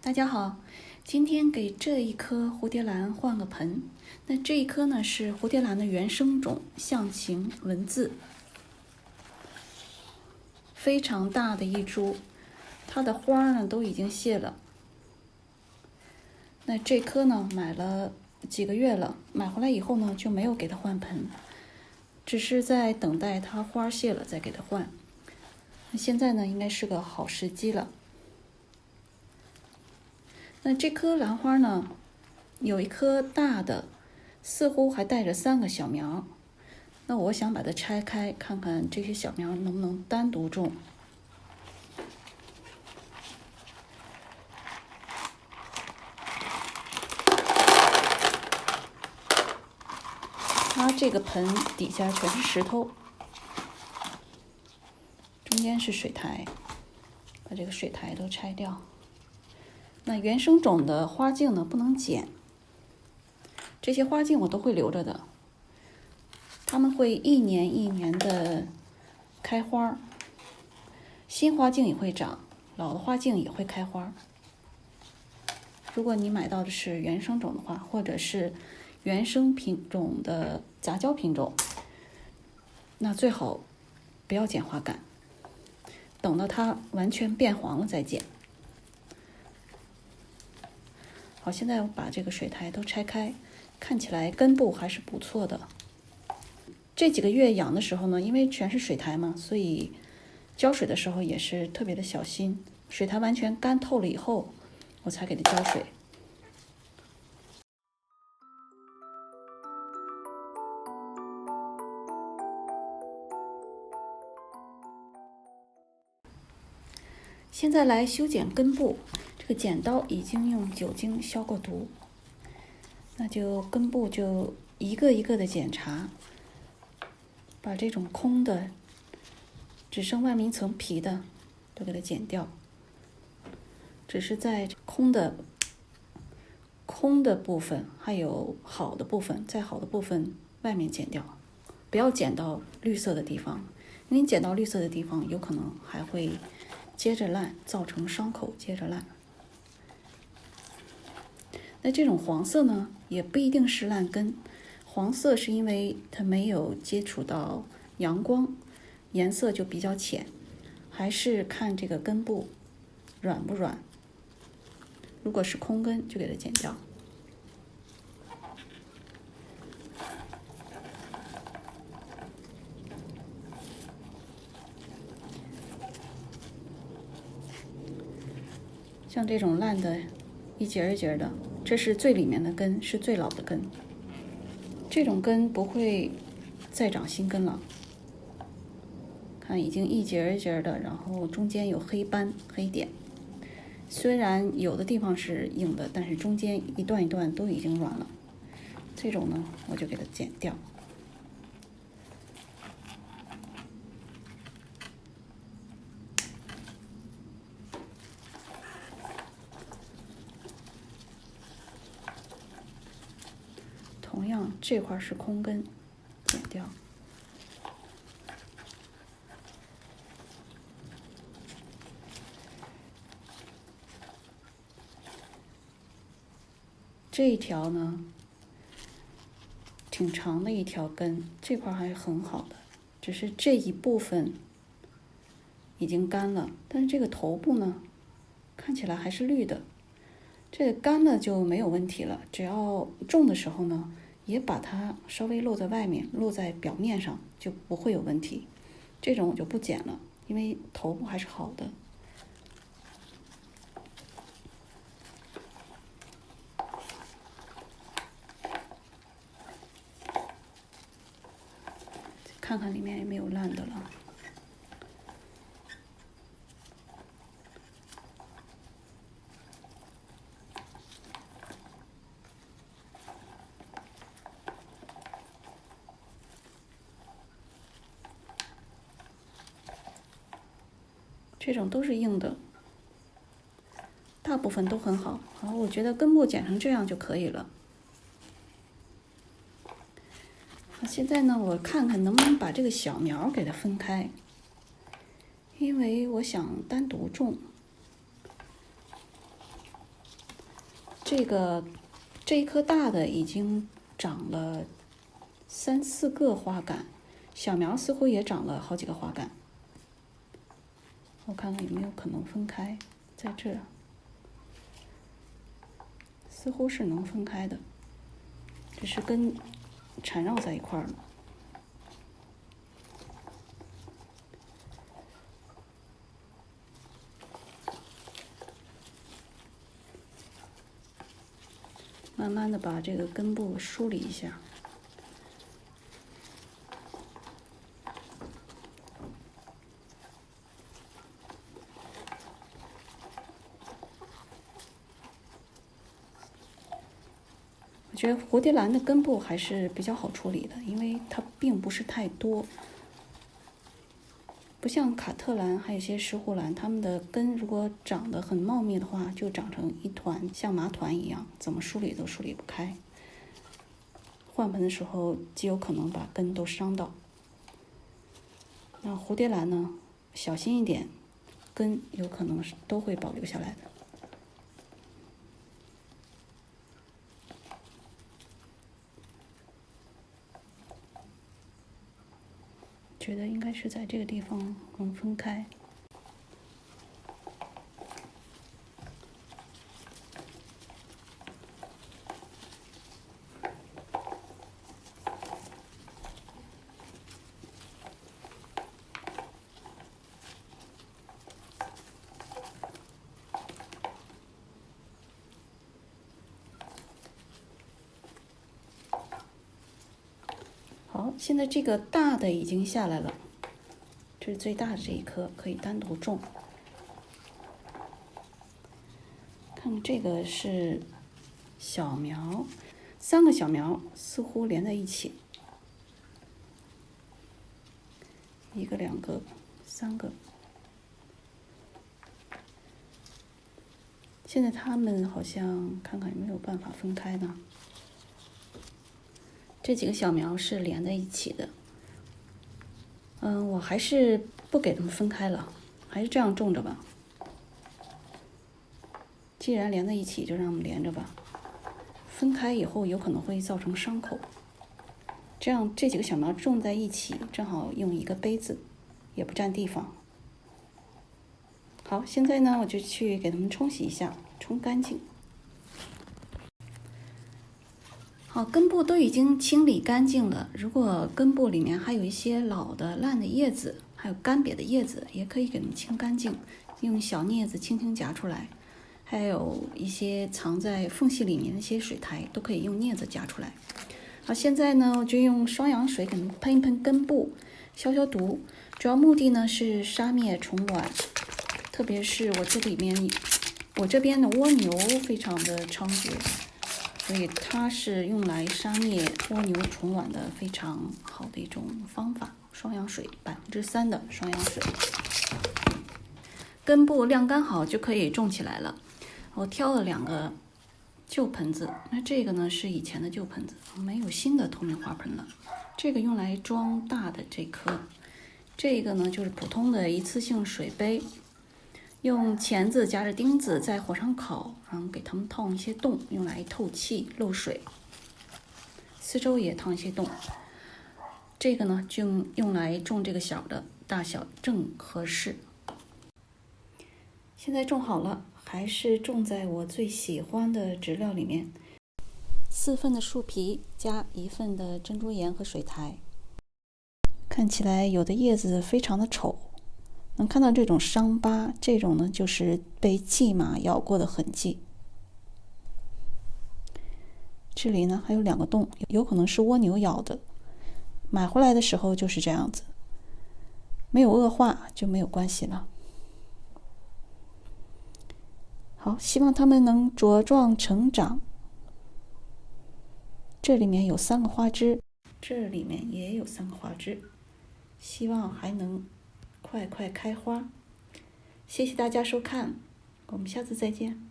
大家好，今天给这一颗蝴蝶兰换个盆。那这一颗呢是蝴蝶兰的原生种象形文字，非常大的一株，它的花呢都已经谢了。那这颗呢买了几个月了，买回来以后呢就没有给它换盆，只是在等待它花谢了再给它换。那现在呢应该是个好时机了。那这颗兰花呢，有一颗大的，似乎还带着3个小苗。那我想把它拆开，看看这些小苗能不能单独种。它这个盆底下全是石头，中间是水苔，把这个水苔都拆掉。那原生种的花茎呢不能剪，这些花茎我都会留着的，它们会一年一年的开花，新花茎也会长，老的花茎也会开花。如果你买到的是原生种的话，或者是原生品种的杂交品种，那最好不要剪花杆，等到它完全变黄了再剪。好，现在我把这个水苔都拆开，看起来根部还是不错的。这几个月养的时候呢，因为全是水苔嘛，所以浇水的时候也是特别的小心。水苔完全干透了以后，我才给它浇水。现在来修剪根部，这个剪刀已经用酒精消过毒，那就根部就一个一个的检查，把这种空的只剩外面一层皮的都给它剪掉，只是在空的部分还有好的部分，再好的部分外面剪掉，不要剪到绿色的地方，因为你剪到绿色的地方有可能还会接着烂，造成伤口接着烂。那这种黄色呢也不一定是烂根，黄色是因为它没有接触到阳光，颜色就比较浅，还是看这个根部软不软。如果是空根就给它剪掉。像这种烂的一节一节的，这是最里面的根，是最老的根，这种根不会再长新根了。看已经一节一节的，然后中间有黑斑黑点，虽然有的地方是硬的，但是中间一段一段都已经软了。这种呢我就给它剪掉。同样这块是空根，剪掉。这一条呢挺长的一条根，这块还是很好的，只是这一部分已经干了，但是这个头部呢看起来还是绿的，这个干了就没有问题了。只要种的时候呢也把它稍微露在外面，露在表面上，就不会有问题。这种我就不剪了，因为头部还是好的。看看里面也没有烂的了。这种都是硬的，大部分都很好。好，我觉得根部剪成这样就可以了。现在呢，我看看能不能把这个小苗给它分开，因为我想单独种。这一颗大的已经长了3、4个花杆，小苗似乎也长了好几个花杆。我看看有没有可能分开，在这儿似乎是能分开的，只是根缠绕在一块儿了。慢慢的把这个根部梳理一下。我觉得蝴蝶兰的根部还是比较好处理的，因为它并不是太多，不像卡特兰还有一些石斛兰，它们的根如果长得很茂密的话，就长成一团，像麻团一样，怎么梳理都梳理不开。换盆的时候极有可能把根都伤到。那蝴蝶兰呢，小心一点，根有可能是都会保留下来的。觉得应该是在这个地方能分开。好，现在这个大的已经下来了，这是最大的这一颗，可以单独种。看这个是小苗，3个小苗似乎连在一起，1个、2个、3个。现在它们好像看看有没有办法分开呢？这几个小苗是连在一起的。我还是不给它们分开了，还是这样种着吧。既然连在一起，就让它们连着吧。分开以后有可能会造成伤口。这样这几个小苗种在一起，正好用一个杯子，也不占地方。好，现在呢，我就去给它们冲洗一下，冲干净。好，根部都已经清理干净了。如果根部里面还有一些老的烂的叶子，还有干瘪的叶子，也可以给它们清干净，用小镊子轻轻夹出来。还有一些藏在缝隙里面的一些水苔，都可以用镊子夹出来。好，现在呢，我就用双氧水给它们喷一喷根部，消消毒。主要目的呢是杀灭虫卵，特别是我这边的蜗牛非常的猖獗。所以它是用来杀灭蜗牛虫卵的非常好的一种方法。双氧水3%的双氧水，根部晾干好就可以种起来了。我挑了2个旧盆子，那这个呢是以前的旧盆子，没有新的透明花盆了。这个用来装大的这颗，这个呢就是普通的一次性水杯。用钳子夹着钉子在火上烤，然后给它们烫一些洞，用来透气漏水。四周也烫一些洞。这个呢就用来种这个小的，大小正合适。现在种好了，还是种在我最喜欢的植料里面。4份的树皮加1份的珍珠岩和水苔。看起来有的叶子非常的丑。能看到这种伤疤，这种呢就是被蓟马咬过的痕迹。这里呢还有2个洞，有可能是蜗牛咬的。买回来的时候就是这样子，没有恶化就没有关系了。好，希望它们能茁壮成长。这里面有3个花枝，这里面也有3个花枝，希望还能快快开花。谢谢大家收看，我们下次再见。